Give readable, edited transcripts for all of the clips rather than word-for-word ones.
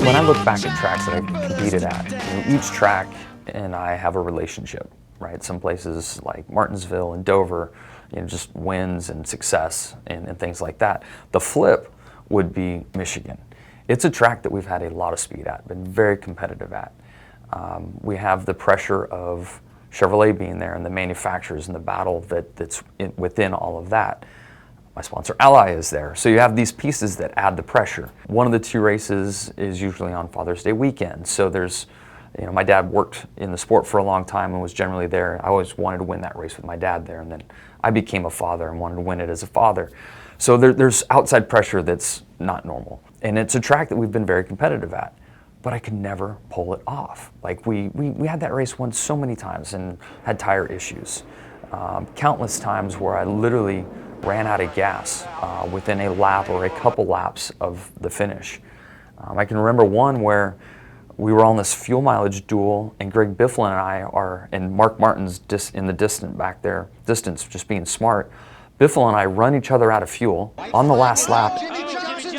When I look back at tracks that I competed at, each track and I have a relationship, right? Some places like Martinsville and Dover, just wins and success and things like that. The flip would be Michigan. It's a track that we've had a lot of speed at, been very competitive at. We have the pressure of Chevrolet being there and the manufacturers and the battle that's within all of that. My sponsor Ally is there. So you have these pieces that add the pressure. One of the two races is usually on Father's Day weekend. So there's, my dad worked in the sport for a long time and was generally there. I always wanted to win that race with my dad there. And then I became a father and wanted to win it as a father. So there's outside pressure that's not normal. And it's a track that we've been very competitive at, but I could never pull it off. Like we had that race won so many times and had tire issues. Countless times where I literally ran out of gas within a lap or a couple laps of the finish. I can remember one where we were on this fuel mileage duel, and Greg Bifflin and I are, and Mark Martin's in the distance back there, just being smart. Bifflin and I run each other out of fuel on the last lap. Jimmy Johnson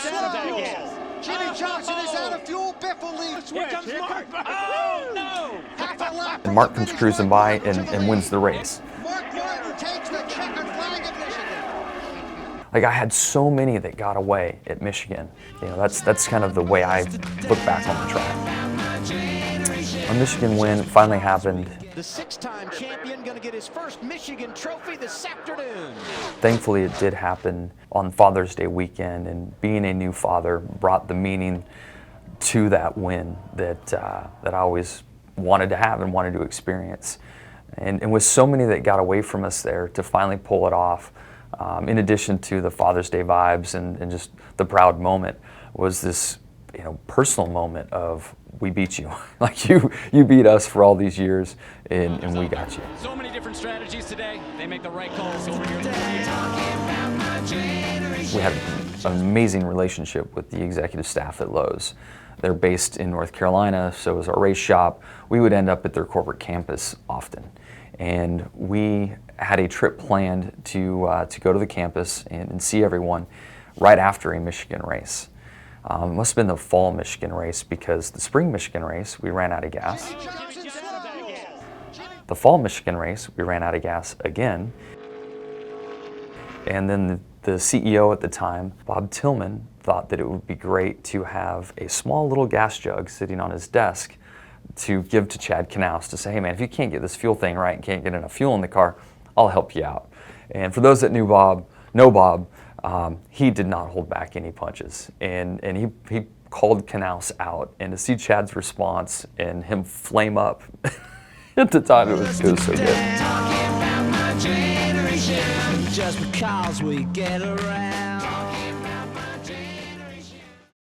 is out of fuel. Biffle leads. Here comes Mark. Oh, no! Half a lap. And Mark comes cruising by and wins the race. Mark Martin takes the checkered flag at Michigan. Like I had so many that got away at Michigan. That's kind of the way I look back on the track. A Michigan win finally happened. The six-time champion going to get his first Michigan trophy this afternoon. Thankfully, it did happen on Father's Day weekend, and being a new father brought the meaning to that win that I always wanted to have and wanted to experience. And with so many that got away from us there, to finally pull it off, in addition to the Father's Day vibes and just the proud moment, was this personal moment of, we beat you. Like you beat us for all these years, and we got you. So many different strategies today. They make the right calls over here. We had an amazing relationship with the executive staff at Lowe's. They're based in North Carolina, so is our race shop. We would end up at their corporate campus often. And we had a trip planned to go to the campus and see everyone right after a Michigan race. It must have been the fall Michigan race, because the spring Michigan race, we ran out of gas. The fall Michigan race, we ran out of gas again. And then the CEO at the time, Bob Tillman, thought that it would be great to have a small little gas jug sitting on his desk to give to Chad Knaus to say, hey man, if you can't get this fuel thing right and can't get enough fuel in the car, I'll help you out. And for those that know Bob, he did not hold back any punches, and he called Knaus out, and to see Chad's response and him flame up at the time, it was so good. Just because we get around.